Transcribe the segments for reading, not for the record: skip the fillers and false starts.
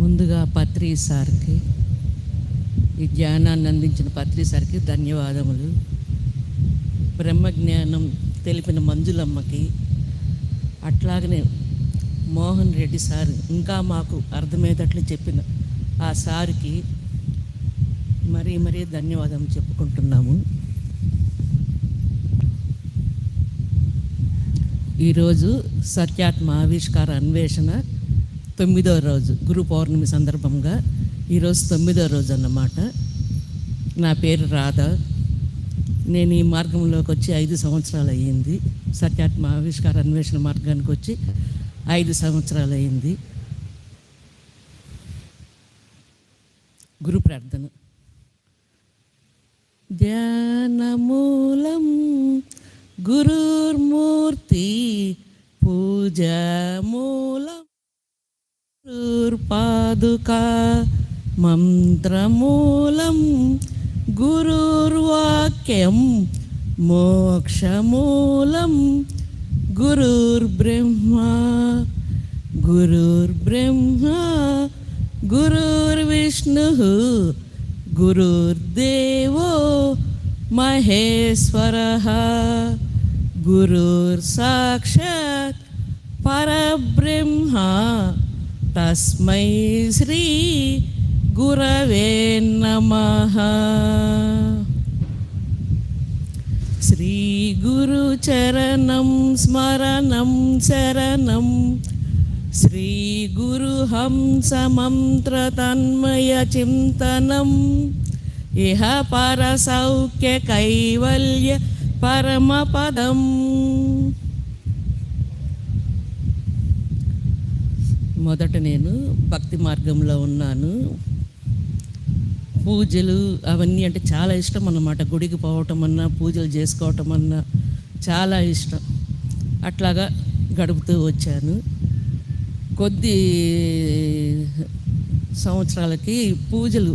ముందుగా పత్రి సార్కి, ఈ జ్ఞానాన్ని అందించిన పత్రి సార్కి ధన్యవాదములు. బ్రహ్మజ్ఞానం తెలిపిన మంజులమ్మకి, అట్లాగనే మోహన్ రెడ్డి సార్ ఇంకా మాకు అర్థమయ్యేటట్లు చెప్పిన ఆ సార్కి మరీ మరీ ధన్యవాదం చెప్పుకుంటున్నాము. ఈరోజు సత్యాత్మ ఆవిష్కార అన్వేషణ 9వ రోజు, గురు పౌర్ణమి సందర్భంగా ఈరోజు 9వ రోజు అన్నమాట. నా పేరు రాధ. నేను ఈ మార్గంలోకి వచ్చి 5 సంవత్సరాలు అయ్యింది. సత్యాత్మ ఆవిష్కార అన్వేషణ మార్గానికి వచ్చి 5 సంవత్సరాలు అయ్యింది. గురు ప్రార్థన. ధ్యానమూలం గురుర్మూర్తి పూజామూలం గురుర్పాదుకా మంత్రమూలం గురుర్వాక్యం మోక్షమూలం గురుర్బ్రహ్మా గురుర్విష్ణుః గురుర్దేవో మహేశ్వరః గురుర్సాక్షాత్ పరబ్రహ్మ తస్మై శ్రీ గురవే నమః. శ్రీ గురు చరణం స్మరణం శరణం శ్రీ గురు హంస మంత్ర తన్మయ చింతనం ఇహ పర సౌఖ్య కైవల్య పరమపదం. మొదట నేను భక్తి మార్గంలో ఉన్నాను. పూజలు అవన్నీ అంటే చాలా ఇష్టం అన్నమాట. గుడికి పోవటం అన్నా, పూజలు చేసుకోవటం అన్నా చాలా ఇష్టం. అట్లాగా గడుపుతూ వచ్చాను. కొద్ది సంవత్సరాలకి పూజలు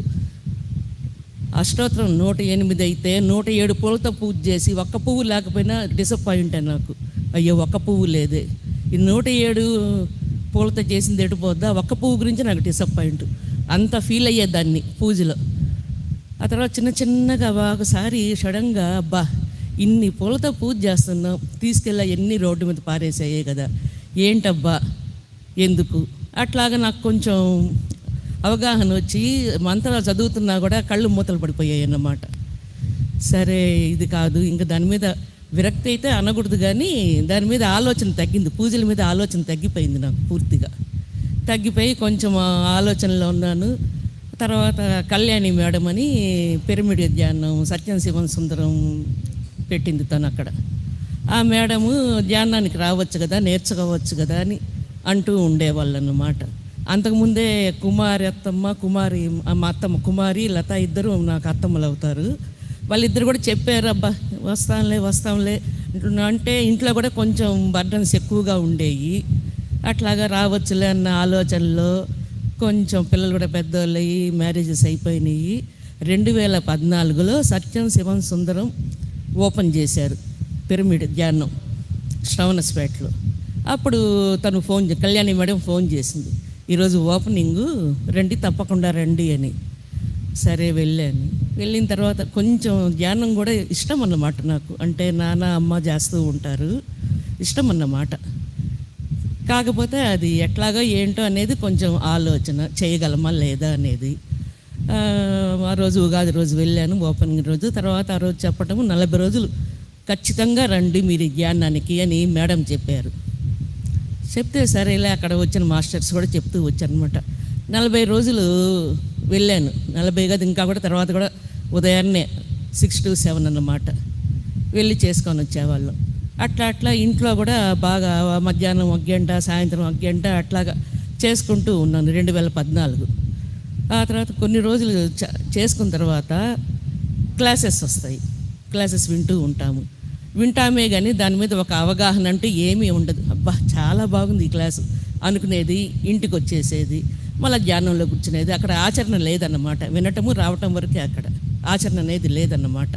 అష్టోత్తరం 108 అయితే 107 పూలతో పూజ చేసి ఒక్క పువ్వు లేకపోయినా డిసప్పాయింట్ నాకు. అయ్యో ఒక్క పువ్వు లేదే, ఈ 107 పూలతో చేసింది ఎటుపోద్దా, ఒక్క పువ్వు గురించి నాకు డిసప్పాయింట్. అంత ఫీల్ అయ్యేదాన్ని పూజలో. ఆ తర్వాత చిన్నగా ఒకసారి సడన్గా అబ్బా ఇన్ని పూలతో పూజ చేస్తున్నాం, తీసుకెళ్ళి ఎన్ని రోడ్డు మీద పారేసాయే కదా, ఏంటబ్బా ఎందుకు, అట్లాగా నాకు కొంచెం అవగాహన వచ్చి మంత్రాలు చదువుతున్నా కూడా కళ్ళు మూతలు పడిపోయాయి అన్నమాట. సరే ఇది కాదు, ఇంకా దాని మీద విరక్తి అయితే అనకూడదు కానీ దాని మీద ఆలోచన తగ్గింది. పూజల మీద ఆలోచన తగ్గిపోయింది నాకు పూర్తిగా. తగ్గిపోయి కొంచెం ఆలోచనలో ఉన్నాను. తర్వాత కళ్యాణి మేడం అని పిరమిడ్ ధ్యానం సత్యం శివం సుందరం పెట్టింది తను అక్కడ. ఆ మేడము ధ్యానానికి రావచ్చు కదా, నేర్చుకోవచ్చు కదా అని అంటూ ఉండేవాళ్ళు అన్నమాట. అంతకుముందే కుమారి మా అత్తమ్మ కుమారి లత ఇద్దరు నాకు అత్తమ్మలు అవుతారు. వాళ్ళిద్దరు కూడా చెప్పారు, అబ్బా వస్తాంలే అంటే ఇంట్లో కూడా కొంచెం బర్డన్స్ ఎక్కువగా ఉండేవి. అట్లాగా రావచ్చులే అన్న ఆలోచనలో కొంచెం పిల్లలు కూడా పెద్దవాళ్ళు అయ్యి మ్యారేజెస్ అయిపోయినాయి. 2014లో సత్యం శివం సుందరం ఓపెన్ చేశారు పిరమిడ్ ధ్యానం శ్రవణస్పేటలో. అప్పుడు తను కళ్యాణి మేడం ఫోన్ చేసింది, ఈరోజు ఓపెనింగు రండి, తప్పకుండా రండి అని. సరే వెళ్ళాను. వెళ్ళిన తర్వాత కొంచెం ధ్యానం కూడా ఇష్టం అన్నమాట నాకు. అంటే నాన్న అమ్మ చేస్తూ ఉంటారు, ఇష్టం అన్నమాట. కాకపోతే అది ఎట్లాగో ఏంటో అనేది కొంచెం ఆలోచన, చేయగలమా లేదా అనేది. ఆ రోజు ఉగాది రోజు వెళ్ళాను ఓపెనింగ్ రోజు. తర్వాత ఆ రోజు చెప్పటం 40 రోజులు ఖచ్చితంగా రండి మీరు ధ్యానానికి అని మేడం చెప్పారు. చెప్తే సరేలే, అక్కడ వచ్చిన మాస్టర్స్ కూడా చెప్తూ వచ్చారనమాట. 40 రోజులు వెళ్ళాను. 40 కాదు ఇంకా కూడా, తర్వాత కూడా ఉదయాన్నే 6 to 7 అన్నమాట వెళ్ళి చేసుకొని వచ్చేవాళ్ళం. అట్లా ఇంట్లో కూడా బాగా మధ్యాహ్నం 1 గంట, సాయంత్రం 1 గంట అట్లాగా చేసుకుంటూ ఉన్నాను 2014. ఆ తర్వాత కొన్ని రోజులు చేసుకున్న తర్వాత క్లాసెస్ వస్తాయి. క్లాసెస్ వింటామే కానీ దాని మీద ఒక అవగాహన అంటూ ఏమీ ఉండదు. అబ్బా చాలా బాగుంది ఈ క్లాసు అనుకునేది, ఇంటికి వచ్చేసేది, మళ్ళీ ధ్యానంలో కూర్చునేది. అక్కడ ఆచరణ లేదన్నమాట. వినటము రావటం వరకే, అక్కడ ఆచరణ అనేది లేదన్నమాట.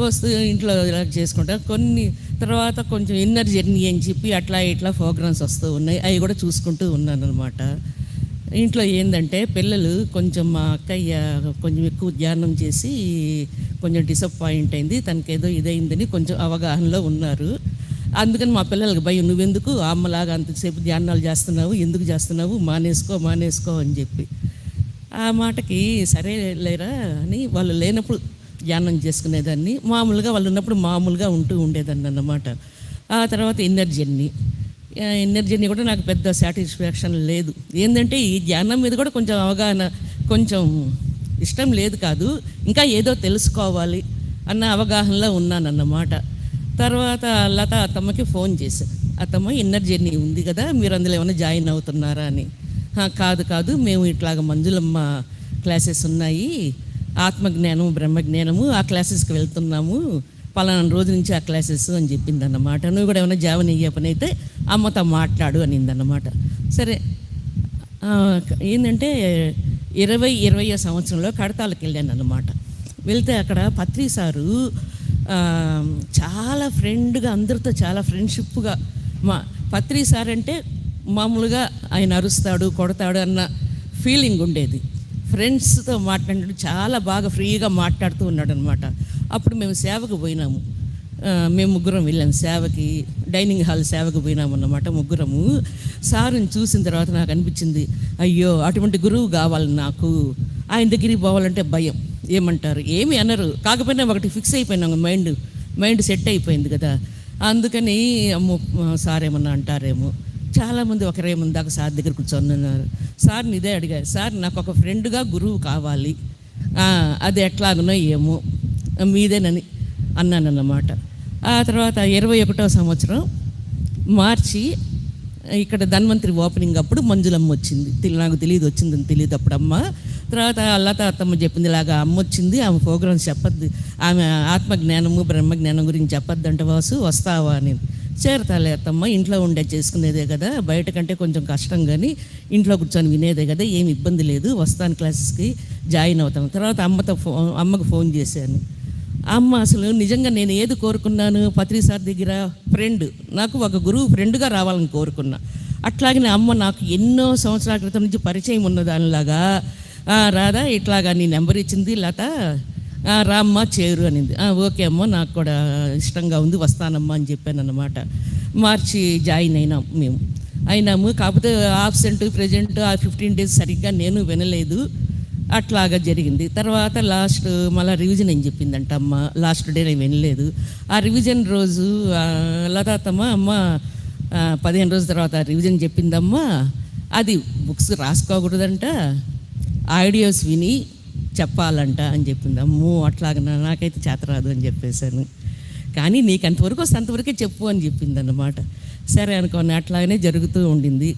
వస్తూ ఇంట్లో ఇలా చేసుకుంటా. కొన్ని తర్వాత కొంచెం ఇన్నర్ జర్నీ అని చెప్పి అట్లా ఇట్లా ప్రోగ్రామ్స్ వస్తూ ఉన్నాయి, అవి కూడా చూసుకుంటూ ఉన్నాను అనమాట. ఇంట్లో ఏంటంటే పిల్లలు కొంచెం మా అక్కయ్య కొంచెం ఎక్కువ ధ్యానం చేసి కొంచెం డిసప్పాయింట్ అయింది, తనకేదో ఇదైందని కొంచెం అవగాహనలో ఉన్నారు. అందుకని మా పిల్లలకి భయం, నువ్వెందుకు అమ్మలాగా అంతసేపు ధ్యానాలు చేస్తున్నావు, ఎందుకు చేస్తున్నావు, మానేసుకో అని చెప్పి. ఆ మాటకి సరే లేరా అని వాళ్ళు లేనప్పుడు ధ్యానం చేసుకునేదాన్ని, మామూలుగా వాళ్ళు ఉన్నప్పుడు మామూలుగా ఉండేదాన్ని అన్నమాట. ఆ తర్వాత ఇన్నర్ జర్నీ కూడా నాకు పెద్ద సాటిస్ఫాక్షన్ లేదు. ఏంటంటే ఈ ధ్యానం మీద కూడా కొంచెం అవగాహన, కొంచెం ఇష్టం లేదు కాదు, ఇంకా ఏదో తెలుసుకోవాలి అన్న అవగాహనలో ఉన్నానన్నమాట. తర్వాత లత అత్తమ్మకి ఫోన్ చేశాను, అత్తమ్మ ఇన్నర్ జర్నీ ఉంది కదా, మీరు అందులో ఏమైనా జాయిన్ అవుతున్నారా అని. కాదు మేము ఇట్లాగ మంజులమ్మ క్లాసెస్ ఉన్నాయి, ఆత్మజ్ఞానం బ్రహ్మజ్ఞానము, ఆ క్లాసెస్కి వెళ్తున్నాము, పలానా రోజు నుంచి ఆ క్లాసెస్ అని చెప్పింది అన్నమాట. నువ్వు కూడా ఏమైనా జాయిన్ అయ్యే పని అయితే అమ్మతో మాట్లాడు అనిందన్నమాట. సరే, ఏంటంటే 2020 సంవత్సరంలో కడతాలకు వెళ్ళాను అన్నమాట. వెళ్తే అక్కడ పత్రి సారు చాలా ఫ్రెండ్గా, అందరితో చాలా ఫ్రెండ్షిప్గా, మా పత్రి సార్ అంటే మామూలుగా ఆయన అరుస్తాడు కొడతాడు అన్న ఫీలింగ్ ఉండేది. ఫ్రెండ్స్తో మాట్లాడినట్టు చాలా బాగా ఫ్రీగా మాట్లాడుతూ ఉన్నాడు అనమాట. అప్పుడు మేము సేవకు పోయినాము, మేము ముగ్గురం వెళ్ళాము సేవకి, డైనింగ్ హాల్ సేవకు పోయినాము అన్నమాట ముగ్గురము. సార్ని చూసిన తర్వాత నాకు అనిపించింది, అయ్యో అటువంటి గురువు కావాలి నాకు, ఆయన దగ్గరికి పోవాలంటే భయం. ఏమంటారు, ఏమి అనరు, కాకపోయినా ఒకటి ఫిక్స్ అయిపోయినాము, మైండ్ సెట్ అయిపోయింది కదా. అందుకని అమ్మో సార్ ఏమన్నా అంటారేమో. చాలామంది ఒకరేముంది దాకా సార్ దగ్గర కూర్చొన్నారు. సార్ని ఇదే అడిగారు, సార్ నాకు ఒక ఫ్రెండ్గా గురువు కావాలి, అది ఎట్లాగనో ఏమో మీదేనని అన్నానన్నమాట. ఆ తర్వాత 21వ సంవత్సరం మార్చి ఇక్కడ ధన్వంతరి ఓపెనింగ్ అప్పుడు మంజులమ్మ వచ్చింది. నాకు తెలియదు, వచ్చిందని తెలియదు అప్పుడు అమ్మ. తర్వాత లత అత్తమ్మ చెప్పింది, ఇలాగా అమ్మ వచ్చింది, ఆమె ప్రోగ్రామ్స్ చెప్పద్దు, ఆమె ఆత్మజ్ఞానము బ్రహ్మజ్ఞానం గురించి చెప్పొద్దంట వాసు, వస్తావా అని. చేరతాలే అత్తమ్మ, ఇంట్లో ఉండే చేసుకునేదే కదా, బయట కంటే కొంచెం కష్టం కానీ ఇంట్లో కూర్చొని వినేదే కదా, ఏమి ఇబ్బంది లేదు, వస్తాను క్లాసెస్కి జాయిన్ అవుతాను. తర్వాత అమ్మకు ఫోన్ చేశాను. అమ్మ అసలు నిజంగా నేను ఏది కోరుకున్నాను, పత్రి సార్ దగ్గర ఫ్రెండ్, నాకు ఒక గురువు ఫ్రెండ్గా రావాలని కోరుకున్నా. అట్లాగనే అమ్మ నాకు ఎన్నో సంవత్సరాల క్రితం నుంచి పరిచయం ఉన్న దానిలాగా, రాదా ఇట్లాగా నీ నెంబర్ ఇచ్చింది లత, రామ్మ చేరు అనింది. ఓకే అమ్మ, నాకు కూడా ఇష్టంగా ఉంది, వస్తానమ్మా అని చెప్పాను అన్నమాట. మార్చి జాయిన్ అయినాము. కాకపోతే ఆబ్సెంట్ ప్రెజెంట్ ఆ 15 days సరిగ్గా నేను వినలేదు, అట్లాగా జరిగింది. తర్వాత లాస్ట్ మళ్ళీ రివిజన్ అని చెప్పిందంట అమ్మ, లాస్ట్ డే నేను వినలేదు. ఆ రివిజన్ రోజు లతాతమ్మ అమ్మ 15 రోజుల తర్వాత రివిజన్ చెప్పిందమ్మా, అది బుక్స్ రాసుకోకూడదంట, ఆడియోస్ విని చెప్పాలంట అని చెప్పింది. అమ్మో అట్లాగా నాకైతే చేతరాదు అని చెప్పేశాను. కానీ నీకు అంతవరకు వస్తే అంతవరకే చెప్పు అని చెప్పింది అన్నమాట. సరే అనుకోని అట్లాగనే జరుగుతూ ఉండింది.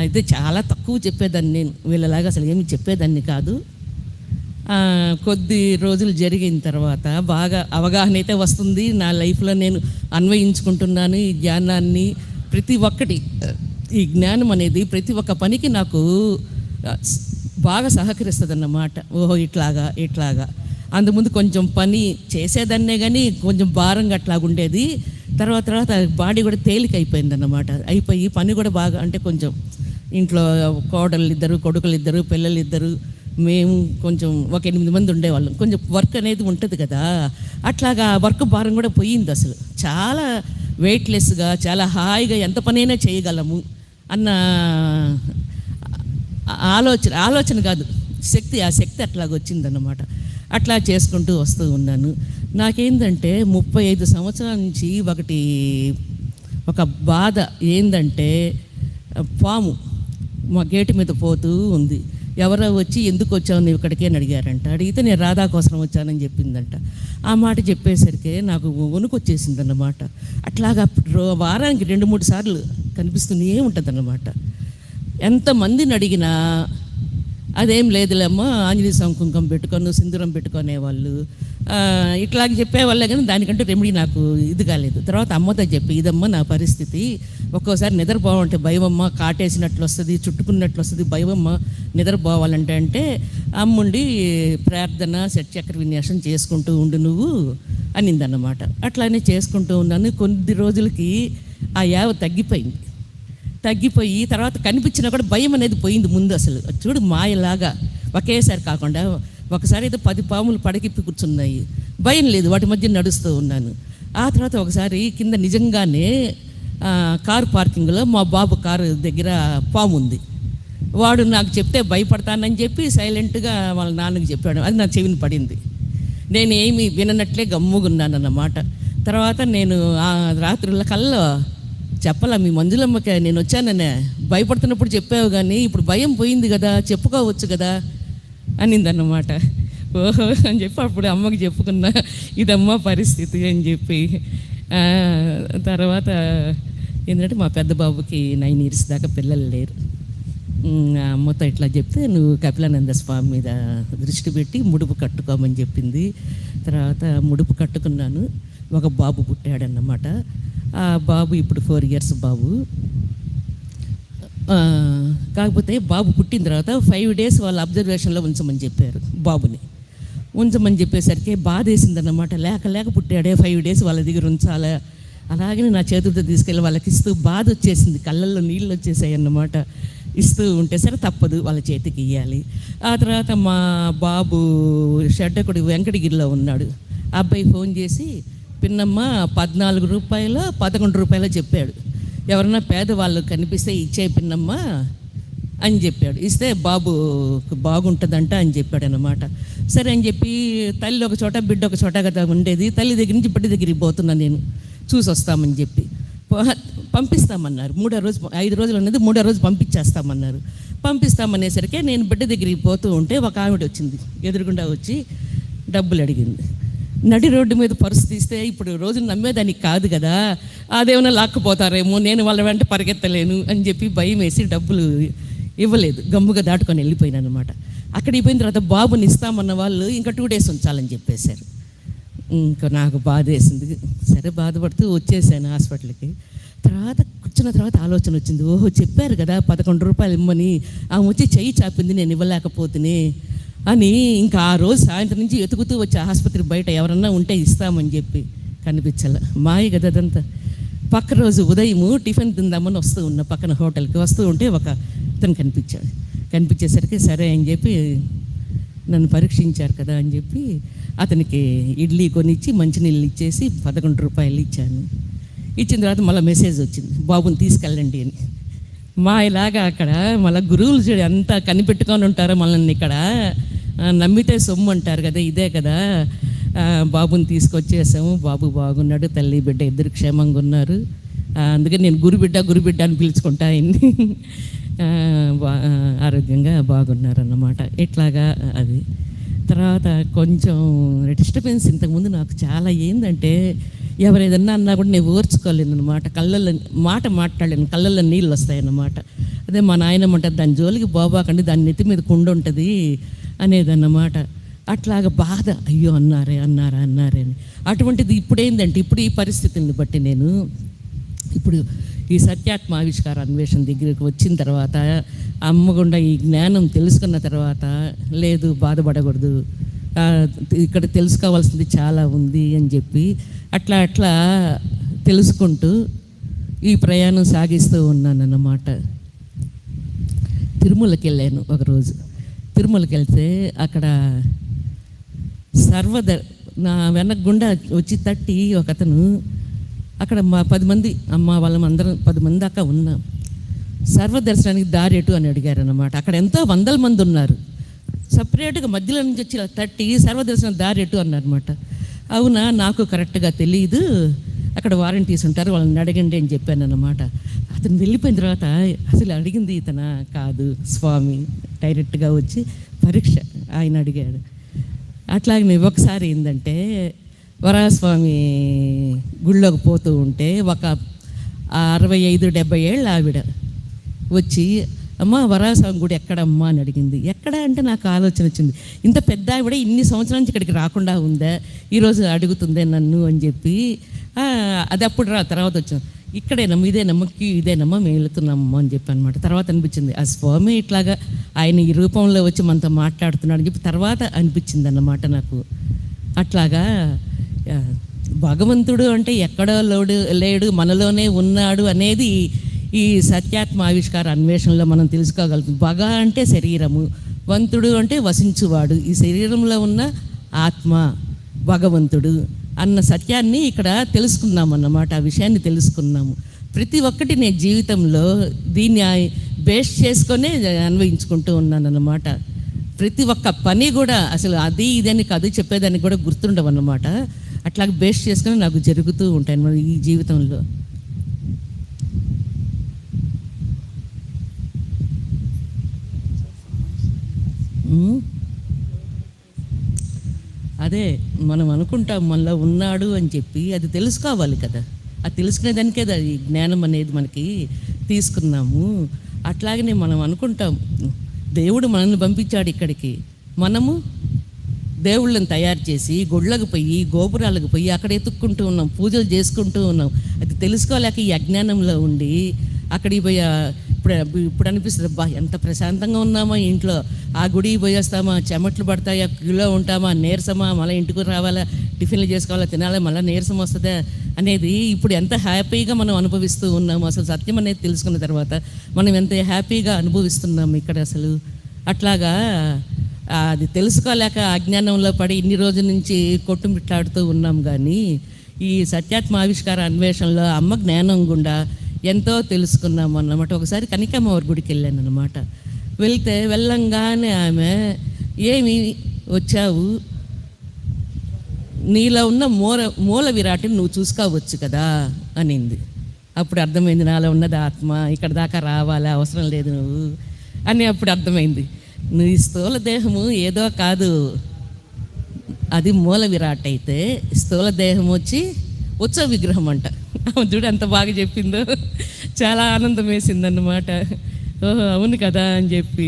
అయితే చాలా తక్కువ చెప్పేదాన్ని నేను, వీళ్ళలాగా అసలు ఏమి చెప్పేదాన్ని కాదు. కొద్ది రోజులు జరిగిన తర్వాత బాగా అవగాహన అయితే వస్తుంది, నా లైఫ్లో నేను అన్వయించుకుంటున్నాను ఈ జ్ఞానాన్ని. ప్రతి ఒక్కటి, ఈ జ్ఞానం అనేది ప్రతి ఒక్క పనికి నాకు బాగా సహకరిస్తుంది అన్నమాట. ఓహో ఇట్లాగా అందుముందు కొంచెం పని చేసేదాన్నే కానీ కొంచెం భారంగా అట్లాగా ఉండేది. తర్వాత బాడీ కూడా తేలిక అయిపోయింది అన్నమాట. అయిపోయి పని కూడా బాగా, అంటే కొంచెం ఇంట్లో కోడళ్ళు 2 కొడుకులు 2 పిల్లలు 2, మేము కొంచెం ఒక 8 మంది ఉండేవాళ్ళం. కొంచెం వర్క్ అనేది ఉంటుంది కదా, అట్లాగా వర్క్ భారం కూడా పోయింది. అసలు చాలా వెయిట్లెస్గా, చాలా హాయిగా ఎంత పనైనా చేయగలము అన్న ఆలోచన కాదు, ఆ శక్తి అట్లాగ వచ్చిందన్నమాట. అట్లా చేసుకుంటూ వస్తూ ఉన్నాను. నాకేందంటే 35 సంవత్సరాల నుంచి ఒక బాధ ఏందంటే, పాము మా గేటు మీద పోతూ ఉంది. ఎవరో వచ్చి ఎందుకు వచ్చావు నువ్వు ఇక్కడికి అని అడిగారంట. అడిగితే నేను రాధా కోసం వచ్చానని చెప్పిందంట. ఆ మాట చెప్పేసరికి నాకు వణుకు వచ్చేసింది అన్నమాట. అట్లాగా వారానికి 2-3 సార్లు కనిపిస్తూనే ఉంటుంది అన్నమాట. ఎంతమందిని అడిగినా అదేం లేదులేమ్మా, ఆంజనేయ స్వామి కుంకుమ పెట్టుకొని సింధూరం పెట్టుకునేవాళ్ళు, ఇట్లాగ చెప్పేవాళ్ళే కానీ దానికంటే రెమెడీ నాకు ఇది కాలేదు. తర్వాత అమ్మతో చెప్పి, ఇదమ్మా నా పరిస్థితి, ఒక్కోసారి నిద్రపోవాలంటే భయమమ్మ, కాటేసినట్లు వస్తుంది, చుట్టుకున్నట్లు వస్తుంది, భయమమ్మ నిద్రపోవాలంటే అమ్ముండి ప్రార్థన షట్చక్ర విన్యాసం చేసుకుంటూ ఉండు నువ్వు అనిందన్నమాట. అట్లానే చేసుకుంటూ ఉన్నాను. కొద్ది రోజులకి ఆ యావ తగ్గిపోయింది. తగ్గిపోయి తర్వాత కనిపించినా కూడా భయం అనేది పోయింది ముందు. అసలు చూడు మాయలాగా ఒకేసారి కాకుండా ఒకసారి అయితే 10 పాములు పడకెప్పి కూర్చున్నాయి, భయం లేదు, వాటి మధ్య నడుస్తూ ఉన్నాను. ఆ తర్వాత ఒకసారి కింద నిజంగానే కారు పార్కింగ్లో మా బాబు కారు దగ్గర పాము ఉంది. వాడు నాకు చెప్తే భయపడతానని చెప్పి సైలెంట్గా వాళ్ళ నాన్నకి చెప్పాడు. అది నా చెవిని పడింది. నేను ఏమి విననట్లే గమ్ముగున్నాను అన్నమాట. తర్వాత నేను ఆ రాత్రుల కల్లో చెప్పలా, మీ మంజులమ్మకి నేను వచ్చాననే, భయపడుతున్నప్పుడు చెప్పావు కానీ ఇప్పుడు భయం పోయింది కదా, చెప్పుకోవచ్చు కదా అనిందన్నమాట. ఓహో అని చెప్పి అప్పుడు అమ్మకి చెప్పుకున్నా, ఇదమ్మ పరిస్థితి అని చెప్పి. తర్వాత ఏంటంటే మా పెద్ద బాబుకి 9 years దాకా పిల్లలు లేరు. అమ్మతో ఇట్లా చెప్తే నువ్వు కపిలానంద స్వామి మీద దృష్టి పెట్టి ముడుపు కట్టుకోమని చెప్పింది. తర్వాత ముడుపు కట్టుకున్నాను. ఒక బాబు పుట్టాడన్నమాట. ఆ బాబు ఇప్పుడు 4 years బాబు. కాకపోతే బాబు పుట్టిన తర్వాత 5 days వాళ్ళ అబ్జర్వేషన్లో ఉంచమని చెప్పారు. బాబుని ఉంచమని చెప్పేసరికి బాధ వేసిందన్నమాట. లేక పుట్టాడే 5 days వాళ్ళ దగ్గర ఉంచాలా, అలాగే నా చేతులతో తీసుకెళ్ళి వాళ్ళకి ఇస్తూ బాధ వచ్చేసింది, కళ్ళల్లో నీళ్ళు వచ్చేసాయి అన్నమాట. ఇస్తూ ఉంటే సరే తప్పదు, వాళ్ళ చేతికి ఇవ్వాలి. ఆ తర్వాత మా బాబు షడ్డకుడు వెంకటగిరిలో ఉన్నాడు. ఆ అబ్బాయి ఫోన్ చేసి పిన్నమ్మ 14 రూపాయలు 11 రూపాయలు చెప్పాడు, ఎవరన్నా పేదవాళ్ళు కనిపిస్తే ఇచ్చే పిన్నమ్మ అని చెప్పాడు. ఇస్తే బాబు బాగుంటుందంట అని చెప్పాడు అన్నమాట. సరే అని చెప్పి తల్లి ఒక చోట బిడ్డ ఒక చోట కదా ఉండేది. తల్లి దగ్గర నుంచి బిడ్డ దగ్గరికి పోతున్నాను నేను, చూసి వస్తామని చెప్పి పంపిస్తామన్నారు. 3వ రోజు 5 రోజులు అనేది 3వ రోజు పంపించేస్తామన్నారు. పంపిస్తామనేసరికి నేను బిడ్డ దగ్గరికి పోతూ ఉంటే ఒక ఆవిడ వచ్చింది, ఎదురుగుండా వచ్చి డబ్బులు అడిగింది. నడి రోడ్డు మీద పర్సు తీస్తే ఇప్పుడు రోజు నమ్మేదానికి కాదు కదా, అదేమన్నా లాక్కుపోతారేమో, నేను వాళ్ళ వెంట పరిగెత్తలేను అని చెప్పి భయం వేసి డబ్బులు ఇవ్వలేదు, గమ్ముగా దాటుకొని వెళ్ళిపోయినాను అనమాట. అక్కడికి పోయిన తర్వాత బాబుని ఇస్తామన్న వాళ్ళు ఇంకా 2 days ఉంచాలని చెప్పేశారు. ఇంకా నాకు బాధ వేసింది. సరే బాధపడుతూ వచ్చేసాను హాస్పిటల్కి. తర్వాత కూర్చున్న తర్వాత ఆలోచన వచ్చింది, ఓహో చెప్పారు కదా 11 రూపాయలు ఇమ్మని, ఆమె వచ్చి చెయ్యి చాపింది నేను ఇవ్వలేకపోతేనే అని. ఇంకా ఆ రోజు సాయంత్రం నుంచి వెతుకుతూ వచ్చి ఆసుపత్రి బయట ఎవరన్నా ఉంటే ఇస్తామని చెప్పి కనిపించాల. మాయ కదా అదంతా. పక్క రోజు ఉదయము టిఫిన్ తిందామని వస్తూ ఉన్నా, పక్కన హోటల్కి వస్తూ ఉంటే ఒక అతను కనిపించాడు. కనిపించేసరికి సరే అని చెప్పి నన్ను పరీక్షించారు కదా అని చెప్పి అతనికి ఇడ్లీ కొనిచ్చి మంచినీళ్ళు ఇచ్చేసి 11 రూపాయలు ఇచ్చాను. ఇచ్చిన తర్వాత మళ్ళీ మెసేజ్ వచ్చింది, బాబుని తీసుకెళ్ళండి అని. మా ఇలాగా అక్కడ మళ్ళీ గురువులు చూడు అంతా కనిపెట్టుకొని ఉంటారో మనల్ని. ఇక్కడ నమ్మితే సొమ్ము అంటారు కదా, ఇదే కదా. బాబుని తీసుకొచ్చేసాము, బాబు బాగున్నాడు, తల్లి బిడ్డ ఇద్దరు క్షేమంగా ఉన్నారు. అందుకని నేను గురుబిడ్డ అని పిలుచుకుంటా ఆయన్ని. ఆరోగ్యంగా బాగున్నారన్నమాట. ఇట్లాగా అది. తర్వాత కొంచెం డిస్టర్బెన్స్ ఇంతకుముందు నాకు చాలా ఏంటంటే, ఎవరు ఏదన్నా అన్నా కూడా నేను ఓర్చుకోలేను అనమాట. కళ్ళల్లో మాట మాట్లాడలేను, కళ్ళల్లో నీళ్ళు వస్తాయన్నమాట. అదే మా నాయనమ్మ ఉంటుంది, దాని జోలికి బాబాకండి, దాని నెత్తి మీద కుండ ఉంటుంది అనేదన్నమాట. అట్లాగా బాధ, అయ్యో అన్నారే అని. అటువంటిది ఇప్పుడు ఏంటంటే, ఇప్పుడు ఈ పరిస్థితుల్ని బట్టి నేను ఇప్పుడు ఈ సత్యాత్మ ఆవిష్కార అన్వేషణ దగ్గరికి వచ్చిన తర్వాత, అమ్మగుండా ఈ జ్ఞానం తెలుసుకున్న తర్వాత, లేదు బాధపడకూడదు, ఇక్కడ తెలుసుకోవాల్సింది చాలా ఉంది అని చెప్పి అట్లా తెలుసుకుంటూ ఈ ప్రయాణం సాగిస్తూ ఉన్నాను అన్నమాట. తిరుమలకి వెళ్ళాను ఒకరోజు. తిరుమలకి వెళ్తే అక్కడ నా వెనక గుండా వచ్చి తట్టి ఒక అతను, అక్కడ మా 10 మంది అమ్మ వాళ్ళం అందరం 10 మంది దాకా ఉన్నాం. సర్వదర్శనానికి దారి ఎటు అని అడిగారు అన్నమాట. అక్కడ ఎంతో 100 మంది ఉన్నారు. సపరేట్గా మధ్యలో నుంచి వచ్చి ఇలా తట్టి సర్వదర్శనం దారి ఎటు అన్నారన్నమాట. అవునా, నాకు కరెక్ట్గా తెలియదు, అక్కడ వారంటీస్ ఉంటారు, వాళ్ళని అడగండి అని చెప్పాను అన్నమాట. అతను వెళ్ళిపోయిన తర్వాత అసలు అడిగింది ఇతన కాదు, స్వామి డైరెక్ట్గా వచ్చి పరీక్ష ఆయన అడిగాడు. అట్లాగే ఒకసారి ఏంటంటే, వరాహస్వామి గుళ్ళోకి పోతూ ఉంటే ఒక 65-70 ఏళ్ళ ఆవిడ వచ్చి, అమ్మ వరాహస్వామి గుడి ఎక్కడమ్మా అని అడిగింది. ఎక్కడ అంటే నాకు ఆలోచన వచ్చింది, ఇంత పెద్ద ఆవిడ ఇన్ని సంవత్సరాల నుంచి ఇక్కడికి రాకుండా ఉందా, ఈరోజు అడుగుతుందే నన్ను అని చెప్పి. అది అప్పుడు తర్వాత వచ్చాను, ఇక్కడేనమ్మా, ఇదేనమ్మా మేము వెళుతున్నామమ్మా అని చెప్పి అనమాట. తర్వాత అనిపించింది ఆ స్వామి ఇట్లాగా ఆయన ఈ రూపంలో వచ్చి మనతో మాట్లాడుతున్నాడు అని చెప్పి తర్వాత అనిపించింది అన్నమాట నాకు. అట్లాగా భగవంతుడు అంటే ఎక్కడో లేడు, మనలోనే ఉన్నాడు అనేది ఈ సత్యాత్మ ఆవిష్కార అన్వేషణలో మనం తెలుసుకోగలుగుతాం. భగ అంటే శరీరము, వంతుడు అంటే వసించువాడు. ఈ శరీరంలో ఉన్న ఆత్మ భగవంతుడు అన్న సత్యాన్ని ఇక్కడ తెలుసుకున్నాం అన్నమాట. ఆ విషయాన్ని తెలుసుకున్నాము. ప్రతి ఒక్కటి నేను జీవితంలో దీన్ని బేస్ చేసుకొనే అన్వయించుకుంటూ ఉన్నాను అన్నమాట. ప్రతి ఒక్క పని కూడా అసలు అది ఇదని కాదు, చెప్పేదానికి కూడా గుర్తుండవు అన్నమాట. అట్లా బేస్ చేసుకొని నాకు జరుగుతూ ఉంటాయి అన్నమాట ఈ జీవితంలో. అదే మనం అనుకుంటాం మనలో ఉన్నాడు అని చెప్పి, అది తెలుసుకోవాలి కదా. అది తెలుసుకునేదానికే ఈ జ్ఞానం అనేది మనకి తీసుకున్నాము. అట్లాగనే మనం అనుకుంటాం దేవుడు మనల్ని పంపించాడు ఇక్కడికి, మనము దేవుళ్ళని తయారు చేసి గుళ్ళకు పోయి గోపురాలకు పోయి అక్కడ ఎత్తుక్కుంటూ ఉన్నాం, పూజలు చేసుకుంటూ ఉన్నాం. అది తెలుసుకోలేక ఈ అజ్ఞానంలో ఉండి అక్కడికి పోయి ఇప్పుడు అనిపిస్తుంది, అబ్బా ఎంత ప్రశాంతంగా ఉన్నామా ఇంట్లో, ఆ గుడికి పోయేస్తామా, చెమట్లు పడతాయా, క్యూలో ఉంటామా, నీరసమా, మళ్ళీ ఇంటికి రావాలా, టిఫిన్లు చేసుకోవాలా, తినాలా, మళ్ళీ నీరసం వస్తుందా అనేది ఇప్పుడు ఎంత హ్యాపీగా మనం అనుభవిస్తూ ఉన్నాము. అసలు సత్యం అనేది తెలుసుకున్న తర్వాత మనం ఎంత హ్యాపీగా అనుభవిస్తున్నాము ఇక్కడ అసలు. అట్లాగా అది తెలుసుకోలేక అజ్ఞానంలో పడి ఇన్ని రోజుల నుంచి కొట్టుమిట్లాడుతూ ఉన్నాం. కానీ ఈ సత్యాత్మ ఆవిష్కార అన్వేషణలో అమ్మ జ్ఞానం గుండా ఎంతో తెలుసుకున్నాము అన్నమాట. ఒకసారి కనికమ్మవారి గుడికి వెళ్ళాను అనమాట. వెళ్ళంగానే ఆమె, ఏమి వచ్చావు, నీలో ఉన్న మూల విరాటిని నువ్వు చూసుకోవచ్చు కదా అనింది. అప్పుడు అర్థమైంది నాలో ఉన్నది ఆత్మ, ఇక్కడ దాకా రావాలా, అవసరం లేదు నువ్వు అని అప్పుడు అర్థమైంది. నీ స్థూల దేహము ఏదో కాదు, అది మూల విరాట్ అయితే స్థూల దేహం వచ్చి ఉత్సవ విగ్రహం అంట. చూడు ఎంత బాగా చెప్పిందో, చాలా ఆనందం వేసిందన్నమాట. ఓహో అవును కదా అని చెప్పి,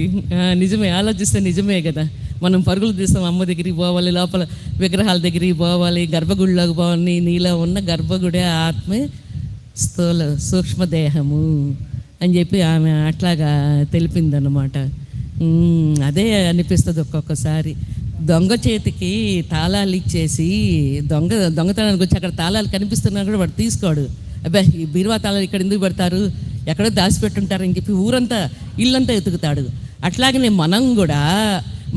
నిజమే, ఆలోచిస్తే నిజమే కదా. మనం పరుగులు తీస్తాం, అమ్మ దగ్గరికి పోవాలి, లోపల విగ్రహాల దగ్గరికి పోవాలి, గర్భగుడిలోకి పోవాలి. నీలో ఉన్న గర్భగుడే ఆత్మే స్థూల సూక్ష్మదేహము అని చెప్పి ఆమె అట్లాగా తెలిపిందన్నమాట. అదే అనిపిస్తుంది ఒక్కొక్కసారి. దొంగ చేతికి తాళాలు ఇచ్చేసి దొంగతనానికి వచ్చి అక్కడ తాళాలు కనిపిస్తున్నా కూడా వాడు తీసుకోడు. అబ్బా ఈ బీరువా తాళాలు ఇక్కడ ఎందుకు పెడతారు, ఎక్కడో దాచిపెట్టుంటారని చెప్పి ఊరంతా ఇల్లంతా ఎతుకుతాడు. అట్లాగనే మనం కూడా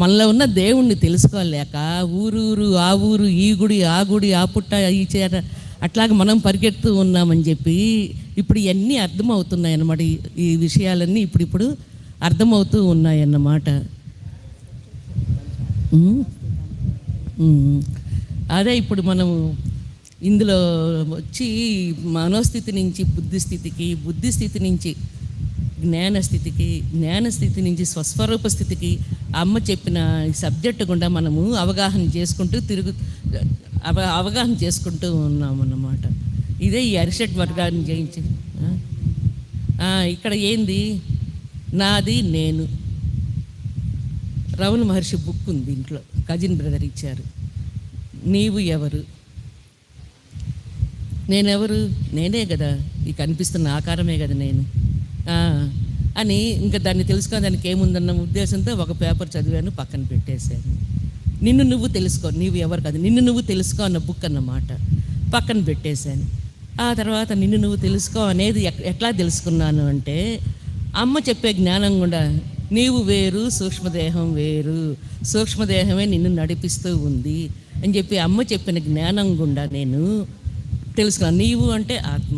మనలో ఉన్న దేవుణ్ణి తెలుసుకోలేక ఊరూరు ఆ ఊరు, ఈ గుడి ఆ గుడి, ఆ పుట్ట ఈ చేర, అట్లాగే మనం పరిగెడుతూ ఉన్నామని చెప్పి ఇప్పుడు ఇవన్నీ అర్థమవుతున్నాయి అన్నమాట. ఈ విషయాలన్నీ ఇప్పుడు అర్థమవుతూ ఉన్నాయన్నమాట. అదే ఇప్పుడు మనం ఇందులో వచ్చి మనోస్థితి నుంచి బుద్ధిస్థితికి, బుద్ధిస్థితి నుంచి జ్ఞానస్థితికి, జ్ఞానస్థితి నుంచి స్వస్వరూప స్థితికి అమ్మ చెప్పిన ఈ సబ్జెక్టు గుండా మనము అవగాహన చేసుకుంటూ ఉన్నామన్నమాట. ఇదే ఈ అరిషడ్ వర్గాన్ని జయించి ఇక్కడ ఏంది, నాది నేను. రమణ మహర్షి బుక్ ఉంది ఇంట్లో, కజిన్ బ్రదర్ ఇచ్చారు. నీవు ఎవరు, నేనెవరు, నేనే కదా, ఈ కనిపిస్తున్న ఆకారమే కదా నేను అని ఇంకా దాన్ని తెలుసుకొని దానికి ఏముందన్న ఉద్దేశంతో ఒక పేపర్ చదివాను, పక్కన పెట్టేశాను. నిన్ను నువ్వు తెలుసుకో, నీవు ఎవరు కాదు, నిన్ను నువ్వు తెలుసుకో అన్న బుక్ అన్నమాట పక్కన పెట్టేశాను. ఆ తర్వాత నిన్ను నువ్వు తెలుసుకో అనేది ఎట్లా తెలుసుకున్నాను అంటే, అమ్మ చెప్పే జ్ఞానం కూడా నీవు వేరు, సూక్ష్మదేహం వేరు, సూక్ష్మదేహమే నిన్ను నడిపిస్తూ ఉంది అని చెప్పి అమ్మ చెప్పిన జ్ఞానం గుండా నేను తెలుసుకున్నాను. నీవు అంటే ఆత్మ.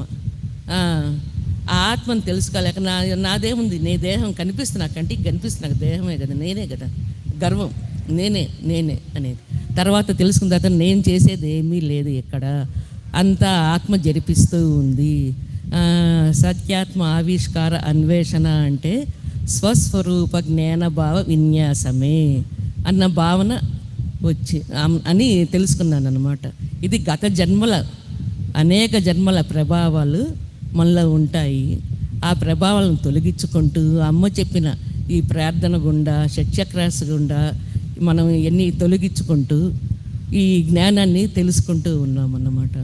ఆ ఆత్మను తెలుసుకోలేక నాదేముంది, నీ దేహం కనిపిస్తుంది, నాకు కంటికి కనిపిస్తుంది, నాకు దేహమే కదా, నేనే కదా, గర్వం నేనే అనేది. తర్వాత తెలుసుకున్న తర్వాత నేను చేసేది ఏమీ లేదు, ఎక్కడ అంతా ఆత్మ జరిపిస్తూ ఉంది. సత్యాత్మ ఆవిష్కార అన్వేషణ అంటే స్వస్వరూప జ్ఞాన భావ విన్యాసమే అన్న భావన వచ్చి అని తెలుసుకున్నాను అన్నమాట. ఇది గత జన్మల అనేక జన్మల ప్రభావాలు మనలో ఉంటాయి. ఆ ప్రభావాలను తొలగించుకుంటూ అమ్మ చెప్పిన ఈ ప్రార్థన గుండా, షట్చక్రాస్ గుండా మనం ఎన్ని తొలగించుకుంటూ ఈ జ్ఞానాన్ని తెలుసుకుంటూ ఉన్నామన్నమాట.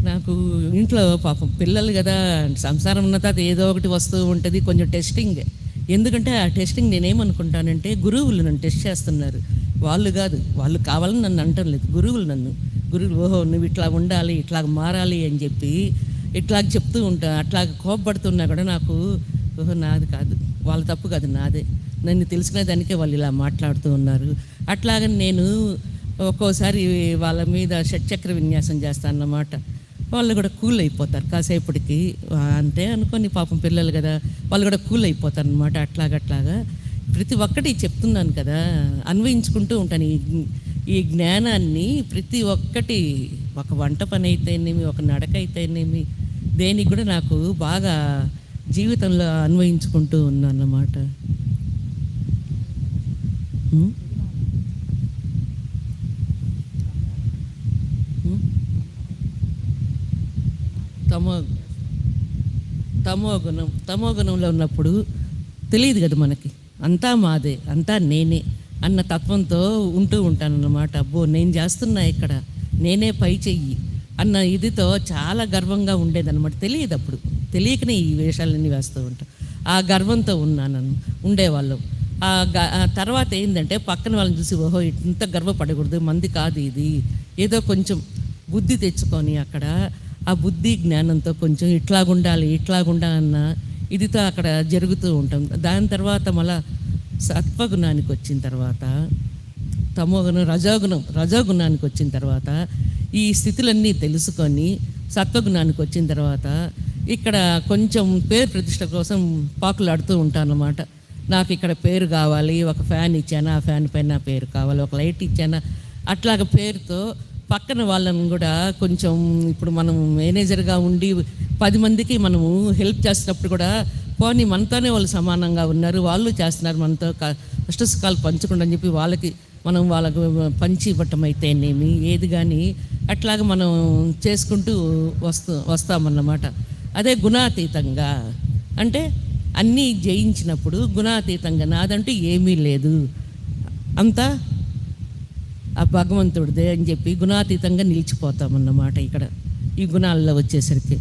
నాకు ఇంట్లో పాపం పిల్లలు కదా, సంసారం ఉన్న తర్వాత ఏదో ఒకటి వస్తూ ఉంటుంది, కొంచెం టెస్టింగ్. ఎందుకంటే ఆ టెస్టింగ్ నేనేమనుకుంటానంటే, గురువులు నన్ను టెస్ట్ చేస్తున్నారు. వాళ్ళు కాదు, వాళ్ళు కావాలని నన్ను అంటం లేదు, గురువులు గురువులు ఓహో నువ్వు ఇట్లా ఉండాలి, ఇట్లా మారాలి అని చెప్పి ఇట్లా చెప్తూ ఉంటా. అట్లా కోపపడుతున్నా కూడా నాకు ఓహో నాది కాదు, వాళ్ళ తప్పు కాదు, నాదే, నన్ను తెలుసుకునే దానికే వాళ్ళు ఇలా మాట్లాడుతూ ఉన్నారు. అట్లాగని నేను ఒక్కోసారి వాళ్ళ మీద షట్చక్ర విన్యాసం చేస్తాను అన్నమాట. వాళ్ళు కూడా కూల్ అయిపోతారు కాసేపటికి, అంటే అనుకోని పాపం పిల్లలు కదా, వాళ్ళు కూడా కూల్ అయిపోతారు అనమాట. అట్లాగా ప్రతి ఒక్కటి చెప్తున్నాను కదా, అన్వయించుకుంటూ ఉంటాను ఈ జ్ఞానాన్ని. ప్రతి ఒక్కటి, ఒక వంట పని అయితేనేమి, ఒక నడక అయితేనేమి, దేనికి కూడా నాకు బాగా జీవితంలో అన్వయించుకుంటూ ఉన్నాను అన్నమాట. తమో గుణంలో ఉన్నప్పుడు తెలియదు కదా మనకి, అంతా మాదే, అంతా నేనే అన్న తత్వంతో ఉంటూ ఉంటానన్నమాట. అబ్బో నేను చేస్తున్నా ఇక్కడ, నేనే పై చెయ్యి అన్న ఇదితో చాలా గర్వంగా ఉండేదన్నమాట. తెలియదు అప్పుడు, తెలియకనే ఈ వేషాలన్నీ వేస్తూ ఉంటాం. ఆ గర్వంతో ఉండేవాళ్ళం. తర్వాత ఏంటంటే పక్కన వాళ్ళని చూసి ఓహో ఇంత గర్వపడకూడదు, మంది కాదు ఇది, ఏదో కొంచెం బుద్ధి తెచ్చుకొని అక్కడ ఆ బుద్ధి జ్ఞానంతో కొంచెం ఇట్లాగుండాలన్న ఇదితో అక్కడ జరుగుతూ ఉంటాం. దాని తర్వాత మళ్ళా సత్వగుణానికి వచ్చిన తర్వాత తమోగుణం, రజోగుణానికి వచ్చిన తర్వాత ఈ స్థితులన్నీ తెలుసుకొని సత్వగుణానికి వచ్చిన తర్వాత ఇక్కడ కొంచెం పేరు ప్రతిష్ట కోసం పాకులాడుతూ ఉంటాను అన్నమాట. నాకు ఇక్కడ పేరు కావాలి, ఒక ఫ్యాన్ ఇచ్చానా, ఆ ఫ్యాన్ పైన పేరు కావాలి, ఒక లైట్ ఇచ్చానా, అట్లాగ పేరుతో పక్కన వాళ్ళని కూడా కొంచెం, ఇప్పుడు మనం మేనేజర్గా ఉండి 10 మందికి మనము హెల్ప్ చేసినప్పుడు కూడా పోనీ మనతోనే వాళ్ళు సమానంగా ఉన్నారు, వాళ్ళు చేస్తున్నారు మనతో కష్టసుఖాలు పంచకుండా అని చెప్పి వాళ్ళకి పంచి ఇవ్వటం అయితేనేమి ఏది కానీ అట్లాగ మనం చేసుకుంటూ వస్తామన్నమాట. అదే గుణాతీతంగా అంటే అన్నీ జయించినప్పుడు గుణాతీతంగా నాదంటూ ఏమీ లేదు, అంతా ఆ భగవంతుడిదే అని చెప్పి గుణాతీతంగా నిలిచిపోతామన్నమాట. ఇక్కడ ఈ గుణాల్లో వచ్చేసరికి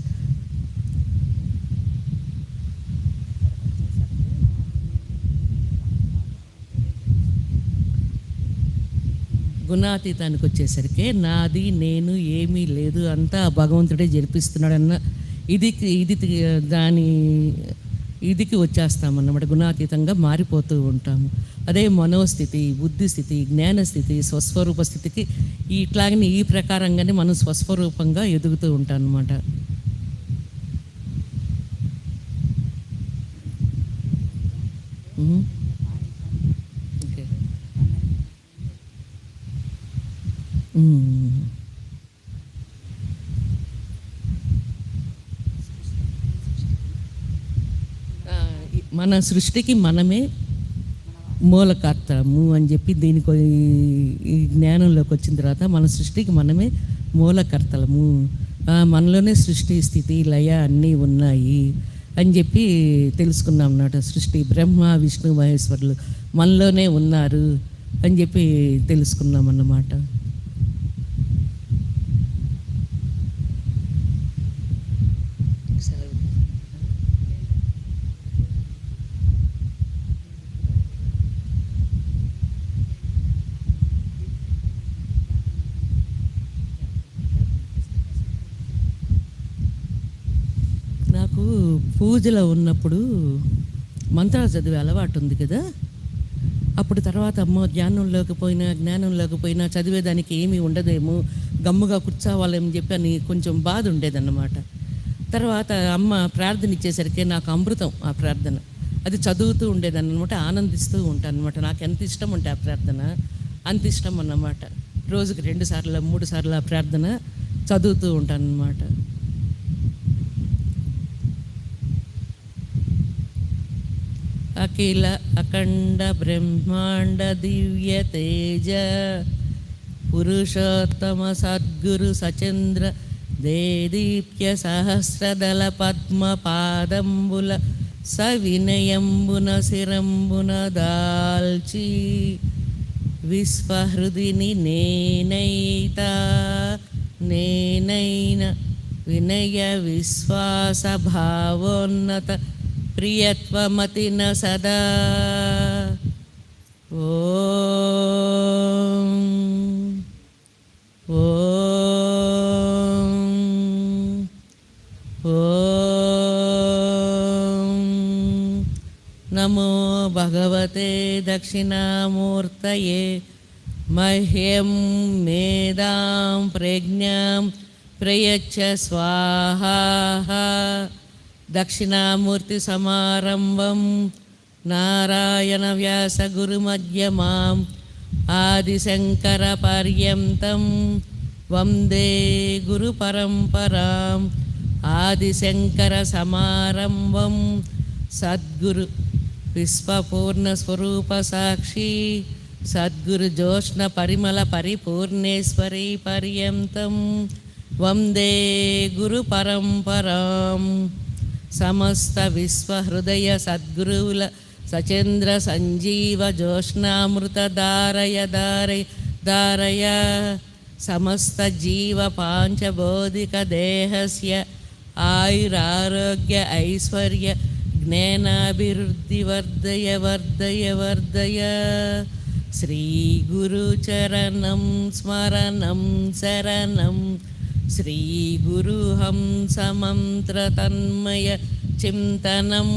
గుణాతీతానికి వచ్చేసరికి నాది నేను ఏమీ లేదు, అంతా భగవంతుడే జరిపిస్తున్నాడన్న ఇదికి వచ్చేస్తామన్నమాట. గుణాతీతంగా మారిపోతూ ఉంటాము. అదే మనోస్థితి, బుద్ధిస్థితి, జ్ఞానస్థితి, స్వస్వరూప స్థితికి ఇట్లాగనే ఈ ప్రకారంగానే మనం స్వస్వరూపంగా ఎదుగుతూ ఉంటాం అన్నమాట. ఓకే. మన సృష్టికి మనమే మూలకర్తము అని చెప్పి దీనికి ఈ జ్ఞానంలోకి వచ్చిన తర్వాత మన సృష్టికి మనమే మూలకర్తలము, మనలోనే సృష్టి స్థితి లయ అన్నీ ఉన్నాయి అని చెప్పి తెలుసుకున్నాం అన్నమాట. సృష్టి బ్రహ్మ విష్ణు మహేశ్వరులు మనలోనే ఉన్నారు అని చెప్పి తెలుసుకున్నాం అన్నమాట. నాకు పూజలో ఉన్నప్పుడు మంత్రాలు చదివే అలవాటు ఉంది కదా, అప్పుడు తర్వాత అమ్మ జ్ఞానంలోకి పోయినా చదివేదానికి ఏమీ ఉండదేమో, గమ్ముగా కూర్చోవాలని చెప్పి అని కొంచెం బాధ ఉండేదన్నమాట. తర్వాత అమ్మ ప్రార్థన ఇచ్చేసరికి నాకు అమృతం ఆ ప్రార్థన, అది చదువుతూ ఉండేదాన్ని అనమాట, ఆనందిస్తూ ఉంటాను అనమాట. నాకు ఎంత ఇష్టం ఉంటే ఆ ప్రార్థన అంత ఇష్టం అన్నమాట. రోజుకి 2 సార్లు 3 సార్లు ఆ ప్రార్థన చదువుతూ ఉంటాను అన్నమాట. అఖిల అఖండ బ్రహ్మాండ దివ్య తేజ పురుషోత్తమ సద్గురు సచంద్ర దేదీప్య సహస్రదళ పద్మ పాదంబుల సవినయంబున శిరంబున దాల్చి విశ్వహృదిని నేనైన వినయ విశ్వాస భావోన్నత ప్రియత్వమతిన సదా. ఓ ఓం నమో భగవతే దక్షిణామూర్తయే మహ్యం మేధాం ప్రజ్ఞాం ప్రయచ్చ స్వాహా. దక్షిణామూర్తి సమారంభం నారాయణ వ్యాస గురుమధ్యమాం ఆదిశంకర పర్యంతం వందే గురు పరంపరాం. ఆదిశంకర సమారంభం సద్గురు విశ్వపూర్ణ స్వరూప సాక్షి సద్గురు జోష్ణ పరిమళ పరిపూర్ణేశ్వరి పర్యంతం వందే గురు పరంపరాం. సమస్త విశ్వహృదయ సద్గురువుల సచంద్ర సంజీవ జోష్ణామృత దారయ దారయ దారయ సమస్త జీవ పాంచబోధిక దేహస్య ఆయురారోగ్య ఐశ్వర్య జ్ఞానాభివృద్ధి వర్ధయ వర్ధయ వర్ధయ. శ్రీ గురు చరణం స్మరణం శరణం శ్రీ గురు హంసమంత్ర తన్మయ చింతనం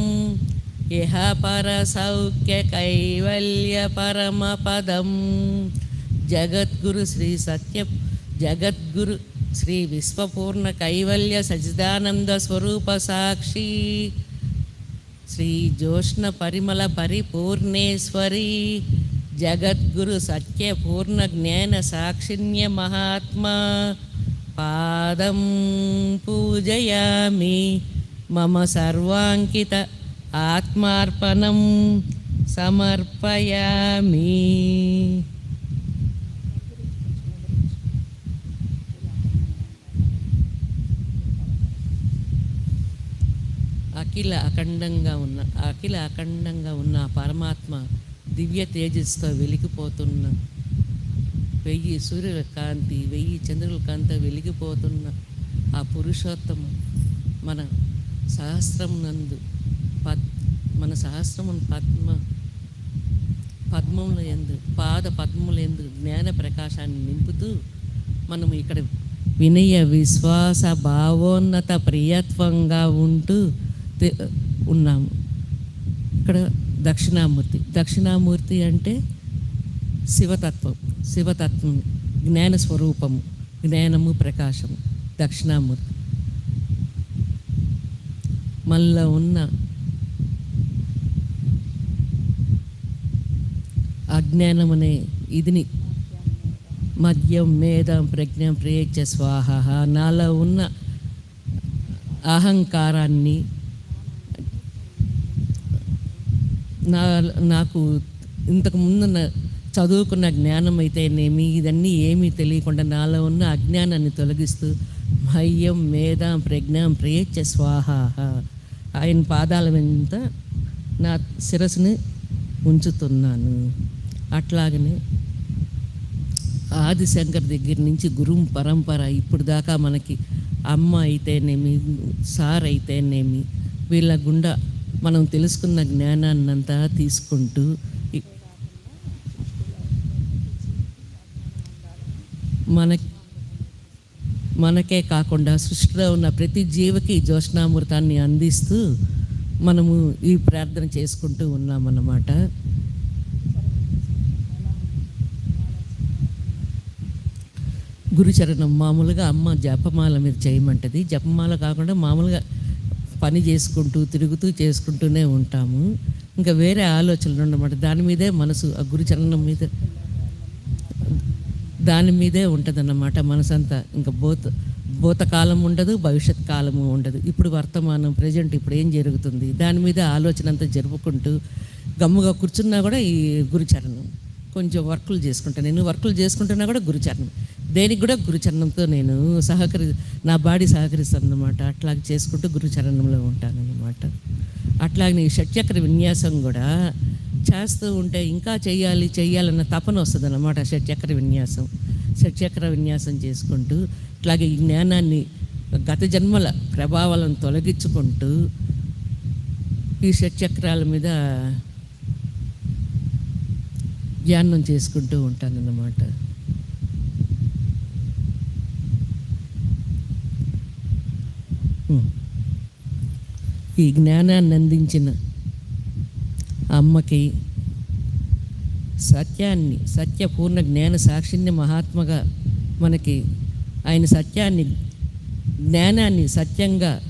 ఇహ పర సౌఖ్య కైవల్య పరమపదం. జగద్గురు శ్రీ సత్య జగద్గురు శ్రీ విశ్వపూర్ణ కైవల్య సచిదానంద స్వరూప సాక్షి శ్రీ జోష్ణ పరిమళ పరిపూర్ణేశ్వరి జగద్గురు సత్య పూర్ణ జ్ఞాన సాక్షిణ్య మహాత్మా పాదం పూజయామి. మమ సర్వాంకిత ఆత్మార్పణం సమర్పయామి. అఖిల అఖండంగా ఉన్న ఆ పరమాత్మ దివ్య తేజస్సుతో వెలిగిపోతున్న 1000 సూర్యుల కాంతి 1000 చంద్రుల కాంతి వెలిగిపోతున్న ఆ పురుషోత్తము మన సహస్రం నందు మన సహస్రమును పద్మముల యందు పాద పద్మముల యందు జ్ఞాన ప్రకాశాన్ని నింపుతూ మనము ఇక్కడ వినయ విశ్వాస భావోన్నత ప్రియత్వంగా ఉంటూ ఉన్నాము. ఇక్కడ దక్షిణామూర్తి అంటే శివతత్వం జ్ఞాన స్వరూపము జ్ఞానము ప్రకాశము దక్షిణామూర్తి. మనలో ఉన్న అజ్ఞానం అనే ఇదిని మద్యం మేధం ప్రజ్ఞం ప్రయచ్చ స్వాహ నాలో ఉన్న అహంకారాన్ని నాకు ఇంతకుముందు చదువుకున్న జ్ఞానం అయితేనేమి ఇదన్నీ ఏమీ తెలియకుండా నాలో ఉన్న అజ్ఞానాన్ని తొలగిస్తూ మహ్యం మేధం ప్రజ్ఞం ప్రయచ్చ స్వాహ ఆయన పాదాల వెంట నా శిరస్సుని ఉంచుతున్నాను. అట్లాగనే ఆదిశంకర్ దగ్గర నుంచి గురు పరంపర ఇప్పుడు దాకా మనకి అమ్మ అయితేనేమి సార్ అయితేనేమి వీళ్ళ గుండా మనం తెలుసుకున్న జ్ఞానాన్నంతా తీసుకుంటూ మనకే కాకుండా సృష్టిలో ఉన్న ప్రతి జీవికి జ్యోత్స్నామృతాన్ని అందిస్తూ మనము ఈ ప్రార్థన చేసుకుంటూ ఉన్నామన్నమాట. గురుచరణం మామూలుగా అమ్మ జపమాల మీద చేయమంటది. జపమాల కాకుండా మామూలుగా పని చేసుకుంటూ తిరుగుతూ చేసుకుంటూనే ఉంటాము. ఇంకా వేరే ఆలోచనలు ఉండమాట. దాని మీదే మనసు ఆ గురుచరణం మీద దాని మీదే ఉంటుందన్నమాట మనసంతా. ఇంకా భూతకాలం ఉండదు, భవిష్యత్ కాలము ఉండదు. ఇప్పుడు వర్తమానం ప్రజెంట్ ఇప్పుడు ఏం జరుగుతుంది దాని మీద ఆలోచన అంతా జరుపుకుంటూ గమ్ముగా కూర్చున్నా కూడా ఈ గురుచరణం. కొంచెం వర్కులు చేసుకుంటున్నా కూడా గురుచరణం. దేనికి కూడా గురుచరణంతో నేను నా బాడీ సహకరిస్తాను అన్నమాట. అట్లాగే చేసుకుంటూ గురుచరణంలో ఉంటానన్నమాట. అట్లాగే ఈ షట్చక్ర విన్యాసం కూడా చేస్తూ ఉంటే ఇంకా చెయ్యాలన్న తపన వస్తుంది అన్నమాట. షట్చక్ర విన్యాసం చేసుకుంటూ ఇట్లాగే ఈ జ్ఞానాన్ని గత జన్మల ప్రభావాలను తొలగించుకుంటూ ఈ షట్చక్రాల మీద ధ్యానం చేసుకుంటూ ఉంటానన్నమాట. ఈ జ్ఞానాన్ని అందించిన అమ్మకి, సత్యాన్ని, సత్యపూర్ణ జ్ఞాన సాక్షిని మహాత్మగా మనకి ఆయన సత్యాన్ని, జ్ఞానాన్ని సత్యంగా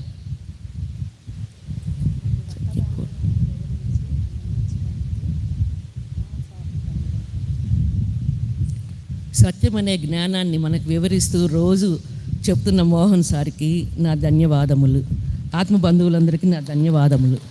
సత్యం అనే జ్ఞానాన్ని మనకు వివరిస్తూ రోజు చెప్తున్న మోహన్ సార్కి నా ధన్యవాదములు. ఆత్మ బంధువులందరికీ నా ధన్యవాదములు.